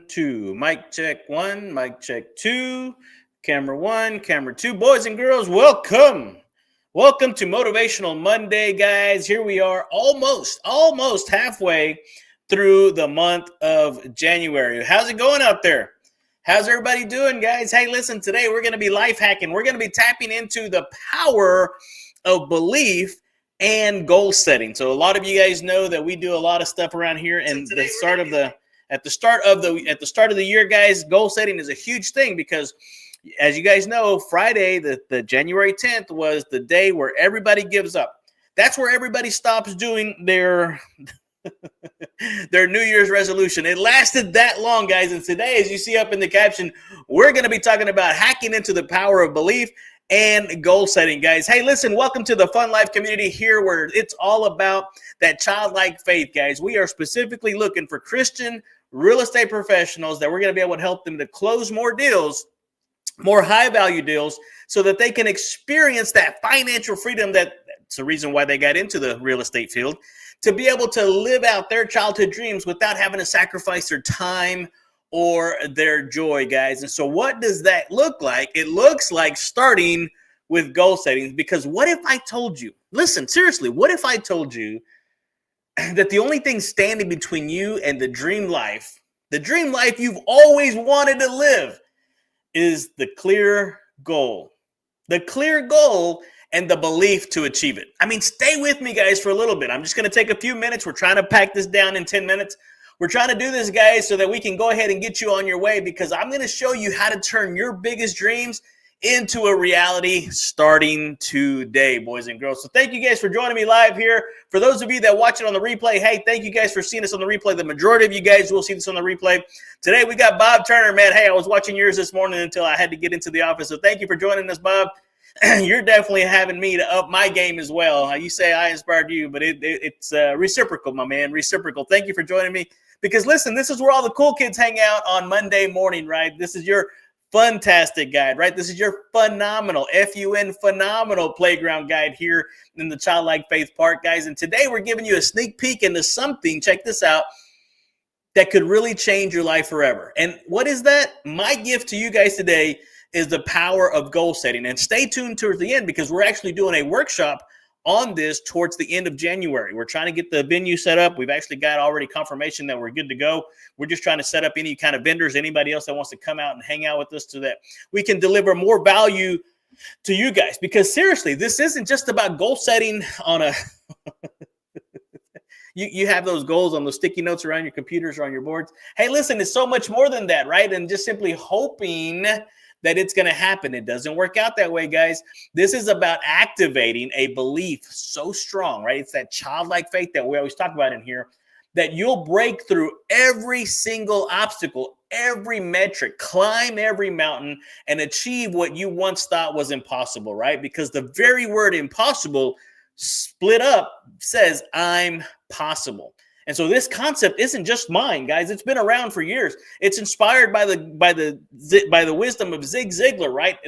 2. Mic check 1, mic check 2, camera 1, camera 2. Boys and girls, welcome. Welcome to Motivational Monday, guys. Here we are almost halfway through the month of January. How's it going out there? How's everybody doing, guys? Hey, listen, today we're going to be life hacking. We're going to be tapping into the power of belief and goal setting. So a lot of you guys know that we do a lot of stuff around here, and at the start of the year, guys, goal setting is a huge thing because, as you guys know, Friday, the January 10th was the day where everybody gives up. That's where everybody stops doing their New Year's resolution. It lasted that long, guys. And today, as you see up in the caption, we're going to be talking about hacking into the power of belief and goal setting, guys. Hey, listen, welcome to the Fun Life community here, where it's all about that childlike faith, guys. We are specifically looking for Christian real estate professionals that we're going to be able to help them to close more deals, more high value deals, so that they can experience that financial freedom. That's the reason why they got into the real estate field, to be able to live out their childhood dreams without having to sacrifice their time or their joy, guys. And so what does that look like? It looks like starting with goal settings, because what if I told you, listen, seriously, what if I told you that the only thing standing between you and the dream life you've always wanted to live, is the clear goal and the belief to achieve it? I mean, stay with me, guys, for a little bit. I'm just going to take a few minutes. We're trying to pack this down in 10 minutes. We're trying to do this, guys, so that we can go ahead and get you on your way, because I'm going to show you how to turn your biggest dreams into a reality starting today, boys and girls. So thank you guys for joining me live here. For those of you that watch it on the replay, hey, thank you guys for seeing us on the replay. The majority of you guys will see this on the replay. Today we got Bob Turner, man. Hey, I was watching yours this morning until I had to get into the office. So thank you for joining us, Bob. You're definitely having me to up my game as well. You say I inspired you, but it's reciprocal, my man, reciprocal. Thank you for joining me, because listen, this is where all the cool kids hang out on Monday morning, right? This is your fantastic guide, right? This is your phenomenal, F-U-N, phenomenal playground guide here in the Childlike Faith Park, guys. And today we're giving you a sneak peek into something, check this out, that could really change your life forever. And what is that? My gift to you guys today is the power of goal setting. And stay tuned towards the end, because we're actually doing a workshop on this towards the end of January. We're trying to get the venue set up. We've actually got already confirmation that we're good to go. We're just trying to set up any kind of vendors, anybody else that wants to come out and hang out with us, so that we can deliver more value to you guys. Because seriously, this isn't just about goal setting on a you have those goals on those sticky notes around your computers or on your boards. Hey, listen, it's so much more than that, right? And just simply hoping that it's going to happen. It doesn't work out that way, guys. This is about activating a belief so strong, right? It's that childlike faith that we always talk about in here, that you'll break through every single obstacle, every metric, climb every mountain, and achieve what you once thought was impossible, right? Because the very word impossible split up says, I'm possible. And so this concept isn't just mine, guys. It's been around for years. It's inspired by the wisdom of Zig Ziglar, right?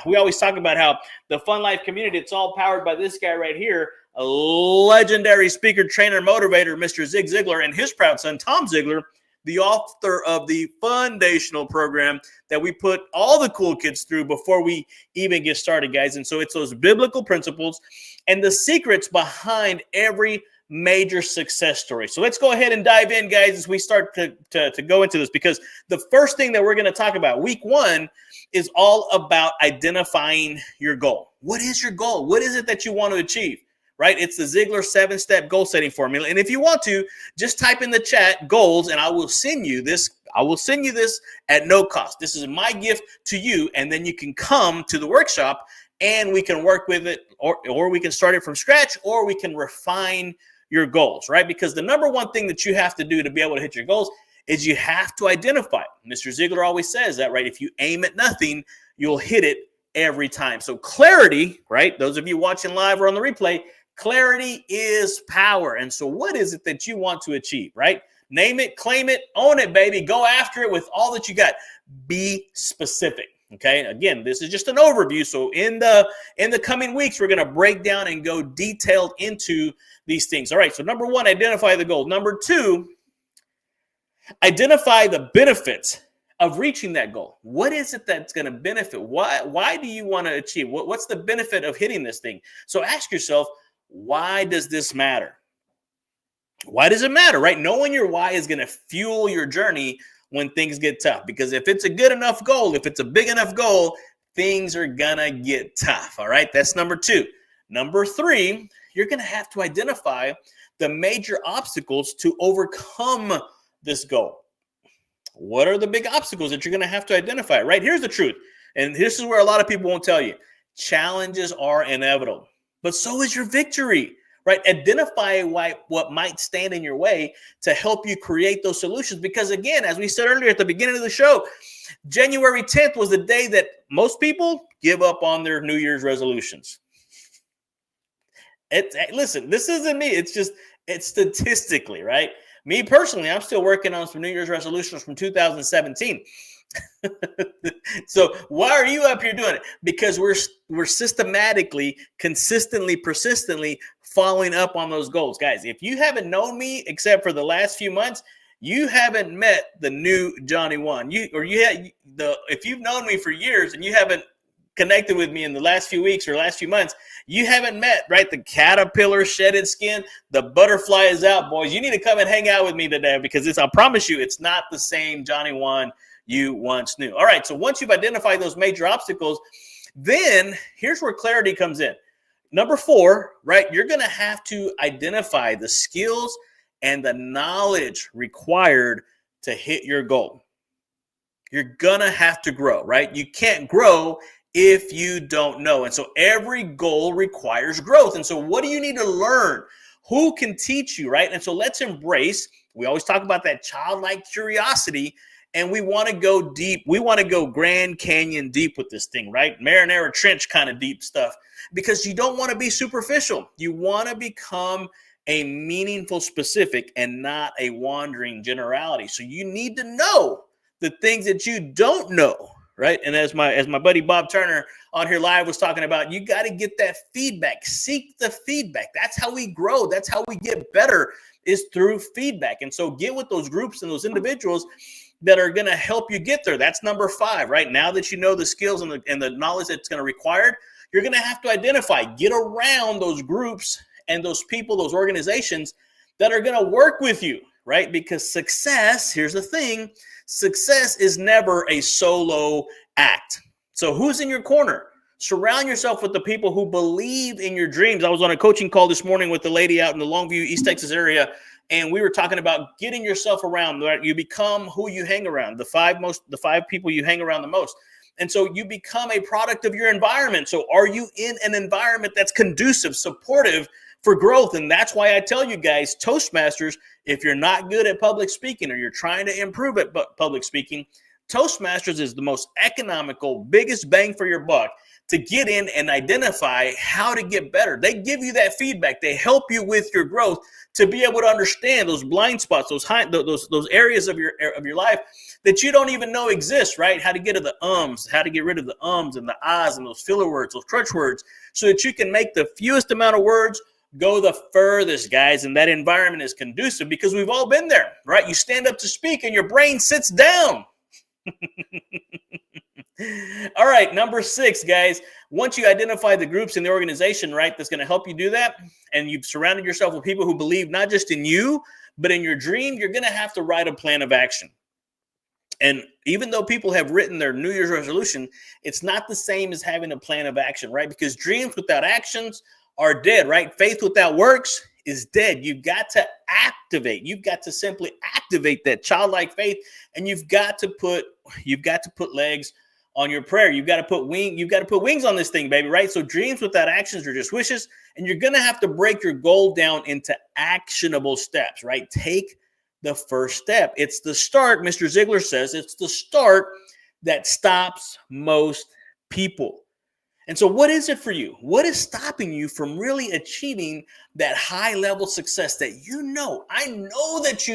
We always talk about how the Fun Life community, it's all powered by this guy right here, a legendary speaker, trainer, motivator, Mr. Zig Ziglar, and his proud son, Tom Ziglar, the author of the Foundational program that we put all the cool kids through before we even get started, guys. And so it's those biblical principles and the secrets behind every major success story. So let's go ahead and dive in, guys, as we start to go into this, because the first thing that we're going to talk about, week one, is all about identifying your goal. What is your goal? What is it that you want to achieve, right? It's the Ziglar 7-step goal setting formula. And if you want to, just type in the chat goals, and I will send you this. I will send you this at no cost. This is my gift to you, and then you can come to the workshop and we can work with it, or we can start it from scratch, or we can refine your goals, right? Because the number one thing that you have to do to be able to hit your goals is you have to identify it. Mr. Ziglar always says that, right? If you aim at nothing, you'll hit it every time. So clarity, right? Those of you watching live or on the replay, clarity is power. And so what is it that you want to achieve, right? Name it, claim it, own it, baby. Go after it with all that you got. Be specific. Okay. Again, this is just an overview. So in the coming weeks, we're going to break down and go detailed into these things. All right. So number one, identify the goal. Number two, Identify the benefits of reaching that goal. What is it that's going to benefit? Why do you want to achieve? What's the benefit of hitting this thing? So ask yourself, why does this matter? Why does it matter, right? Knowing your why is going to fuel your journey when things get tough. Because if it's a good enough goal, if it's a big enough goal, things are going to get tough. All right. That's number 2. Number 3, you're going to have to identify the major obstacles to overcome this goal. What are the big obstacles that you're going to have to identify? Right? Here's the truth. And this is where a lot of people won't tell you. Challenges are inevitable, but so is your victory. Right? Identify what might stand in your way to help you create those solutions. Because again, as we said earlier at the beginning of the show, January 10th was the day that most people give up on their New Year's resolutions. Listen, this isn't me. It's statistically, right? Me personally, I'm still working on some New Year's resolutions from 2017. So why are you up here doing it? Because we're systematically, consistently, persistently following up on those goals. Guys, if you haven't known me except for the last few months, you haven't met the new Johnny One. If you've known me for years and you haven't connected with me in the last few weeks or last few months, you haven't met, right? The caterpillar shedded skin, the butterfly is out, boys. You need to come and hang out with me today because I promise you, it's not the same Johnny One you once knew. All right, so once you've identified those major obstacles, then here's where clarity comes in. Number 4, right? You're going to have to identify the skills and the knowledge required to hit your goal. You're going to have to grow, right? You can't grow if you don't know. And so every goal requires growth. And so what do you need to learn? Who can teach you, right? And so let's embrace, we always talk about that childlike curiosity, and we want to go deep. We want to go Grand Canyon deep with this thing, right? Marinara Trench kind of deep stuff, because you don't want to be superficial. You want to become a meaningful specific and not a wandering generality. So you need to know the things that you don't know, right? And as my buddy Bob Turner on here live was talking about, you got to get that feedback. Seek the feedback. That's how we grow. That's how we get better, is through feedback. And so get with those groups and those individuals that are going to help you get there. That's number 5, right? Now that you know the skills and the knowledge that's going to require, you're going to have to identify, get around those groups and those people, those organizations that are going to work with you, right? Because success, here's the thing, success is never a solo act. So who's in your corner? Surround yourself with the people who believe in your dreams. I was on a coaching call this morning with the lady out in the Longview, East Texas area, and we were talking about getting yourself around, right? You become who you hang around, the 5 people you hang around the most. And so you become a product of your environment. So are you in an environment that's conducive, supportive for growth? And that's why I tell you guys, Toastmasters, if you're not good at public speaking or you're trying to improve at public speaking, Toastmasters is the most economical, biggest bang for your buck to get in and identify how to get better. They give you that feedback. They help you with your growth to be able to understand those blind spots, those areas of your life that you don't even know exist, right? How to get to the ums, how to get rid of the ums and the ahs and those filler words, those crutch words, so that you can make the fewest amount of words go the furthest, guys. And that environment is conducive, because we've all been there, right? You stand up to speak and your brain sits down. All right, number 6, guys. Once you identify the groups in the organization, right, that's going to help you do that, and you've surrounded yourself with people who believe not just in you, but in your dream, you're going to have to write a plan of action. And even though people have written their New Year's resolution, it's not the same as having a plan of action, right? Because dreams without actions are dead, right? Faith without works is dead. You've got to activate. You've got to simply activate that childlike faith, and you've got to put legs on your prayer. You've got to put wings on this thing, baby, right? So dreams without actions are just wishes, and you're going to have to break your goal down into actionable steps, right? Take the first step. It's the start, Mr. Ziglar says, it's the start that stops most people. And so what is it for you? What is stopping you from really achieving that high level success that you know? I know that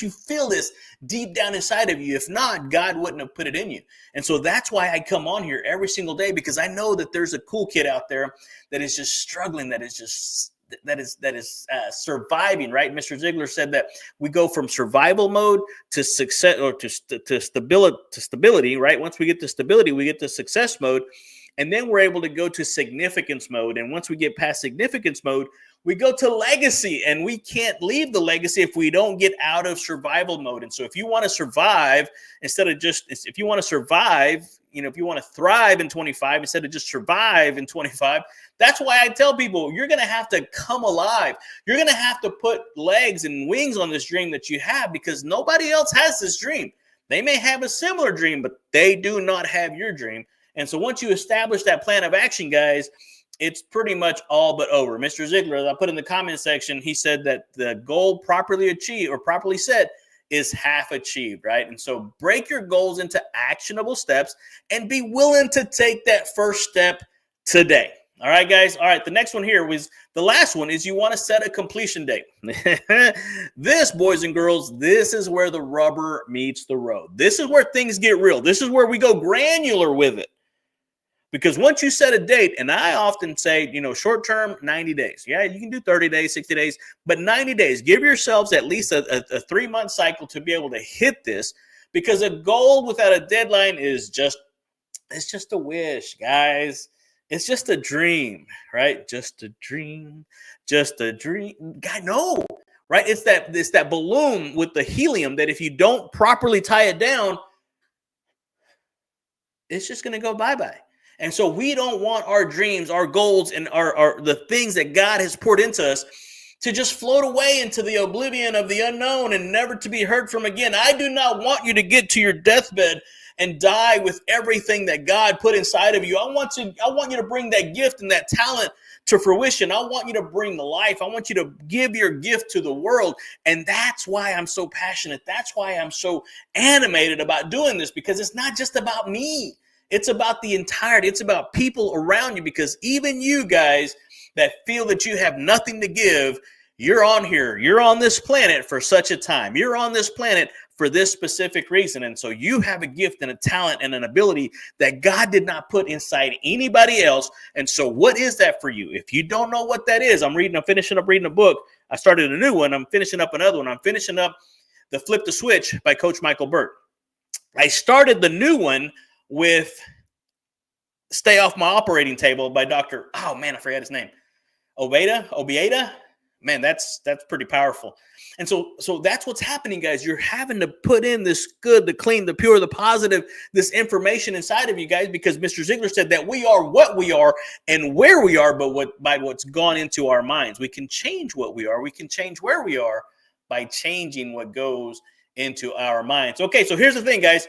you feel this deep down inside of you. If not, God wouldn't have put it in you. And so that's why I come on here every single day, because I know that there's a cool kid out there that is just struggling, that is just surviving, right? Mr. Ziglar said that we go from survival mode to success, or to stability, right? Once we get to stability, we get to success mode, and then we're able to go to significance mode. And once we get past significance mode, we go to legacy, and we can't leave the legacy if we don't get out of survival mode. And so if you want to survive, if you want to survive, if you want to thrive in 25 instead of just survive in 25, that's why I tell people you're going to have to come alive. You're going to have to put legs and wings on this dream that you have, because nobody else has this dream. They may have a similar dream, but they do not have your dream. And so once you establish that plan of action, guys, it's pretty much all but over. Mr. Ziglar, I put in the comment section, he said that the goal properly achieved or properly set is half achieved, right? And so break your goals into actionable steps and be willing to take that first step today. All right, guys. All right. The next one here was the last one is you want to set a completion date. This, boys and girls, this is where the rubber meets the road. This is where things get real. This is where we go granular with it. Because once you set a date, and I often say, short term, 90 days. Yeah, you can do 30 days, 60 days, but 90 days. Give yourselves at least a 3-month cycle to be able to hit this, because a goal without a deadline it's just a wish, guys. It's just a dream, right? Just a dream. God, no, right? It's that balloon with the helium that if you don't properly tie it down, it's just going to go bye-bye. And so we don't want our dreams, our goals, and our the things that God has poured into us to just float away into the oblivion of the unknown and never to be heard from again. I do not want you to get to your deathbed and die with everything that God put inside of you. I want you to bring that gift and that talent to fruition. I want you to bring the life. I want you to give your gift to the world. And that's why I'm so passionate. That's why I'm so animated about doing this, because it's not just about me. It's about the entirety. It's about people around you, because even you guys that feel that you have nothing to give, you're on here. You're on this planet for such a time. You're on this planet for this specific reason. And so you have a gift and a talent and an ability that God did not put inside anybody else. And so what is that for you? If you don't know what that is, I'm finishing up reading a book. I started a new one. I'm finishing up another one. I'm finishing up The Flip the Switch by Coach Michael Burt. I started the new one with Stay Off My Operating Table by Dr. Oh man, I forgot his name. Obieda. Man, that's pretty powerful. And so that's what's happening, guys. You're having to put in this good, the clean, the pure, the positive, this information inside of you guys, because Mr. Ziglar said that we are what we are and where we are, but by what's gone into our minds. We can change what we are. We can change where we are by changing what goes into our minds. Okay, so here's the thing, guys.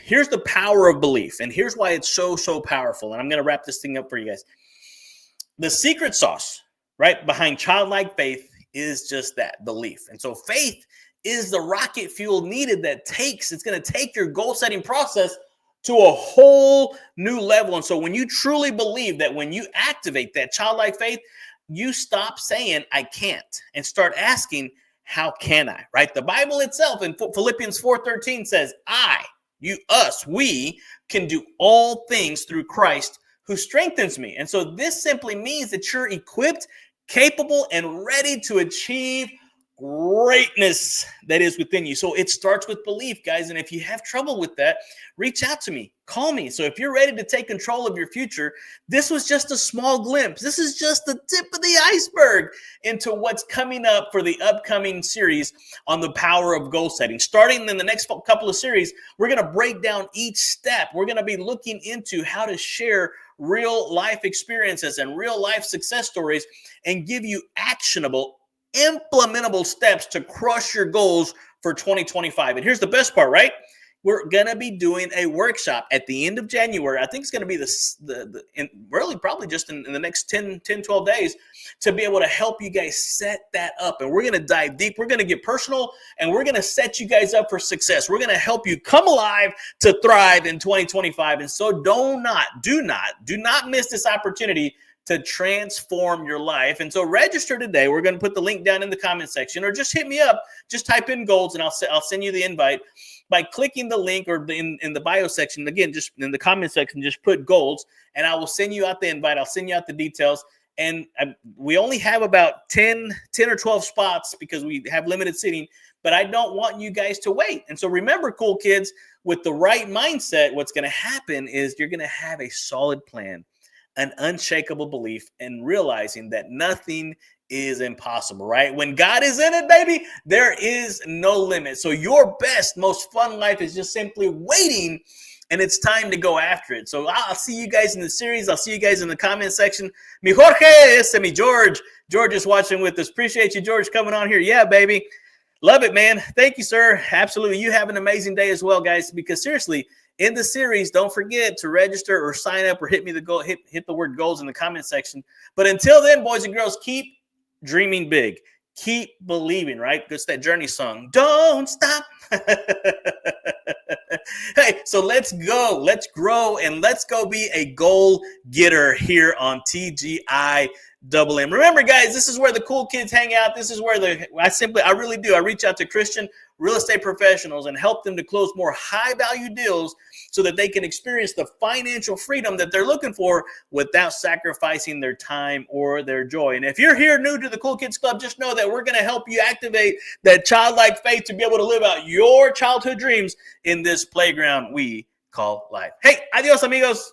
Here's the power of belief, and here's why it's so powerful. And I'm going to wrap this thing up for you guys. The secret sauce, right, behind childlike faith is just that, belief. And so faith is the rocket fuel needed it's going to take your goal-setting process to a whole new level. And so when you truly believe that, when you activate that childlike faith, you stop saying, I can't, and start asking, how can I, right? The Bible itself in Philippians 4:13 says, we can do all things through Christ who strengthens me. And so this simply means that you're equipped, capable, and ready to achieve greatness that is within you. So it starts with belief, guys. And if you have trouble with that, reach out to me, call me. So if you're ready to take control of your future, this was just a small glimpse. This is just the tip of the iceberg into what's coming up for the upcoming series on the power of goal setting. Starting in the next couple of series, we're going to break down each step. We're going to be looking into how to share real life experiences and real life success stories and give you actionable, implementable steps to crush your goals for 2025. And here's the best part, right? We're going to be doing a workshop at the end of January. I think it's going to be really probably just in the next 10, 12 days to be able to help you guys set that up. And we're going to dive deep. We're going to get personal, and we're going to set you guys up for success. We're going to help you come alive to thrive in 2025. And so do not miss this opportunity to transform your life. And so register today. We're going to put the link down in the comment section, or just hit me up. Just type in goals and I'll send you the invite by clicking the link, or in the bio section. Again, just in the comment section, just put goals and I will send you out the invite. I'll send you out the details. And we only have about 10 or 12 spots because we have limited seating, but I don't want you guys to wait. And so remember, cool kids, with the right mindset, what's going to happen is you're going to have a solid plan, an unshakable belief, and realizing that nothing is impossible, right? When God is in it, baby, there is no limit. So your best, most fun life is just simply waiting, and it's time to go after it. So I'll see you guys in the series. I'll see you guys in the comment section. Mi Jorge, ese mi George. George is watching with us. Appreciate you, George, coming on here. Yeah, baby. Love it, man. Thank you, sir. Absolutely. You have an amazing day as well, guys, because seriously, in the series, don't forget to register or sign up or hit the word goals in the comment section. But until then, boys and girls, keep dreaming big. Keep believing, right? It's that Journey song. Don't stop. Hey, so let's go. Let's grow, and let's go be a goal getter here on TGI M. Remember, guys, this is where the cool kids hang out. This is where I really do. I reach out to Christian real estate professionals and help them to close more high-value deals so that they can experience the financial freedom that they're looking for without sacrificing their time or their joy. And if you're here new to the Cool Kids Club, just know that we're going to help you activate that childlike faith to be able to live out your childhood dreams in this playground we call life. Hey, adios, amigos.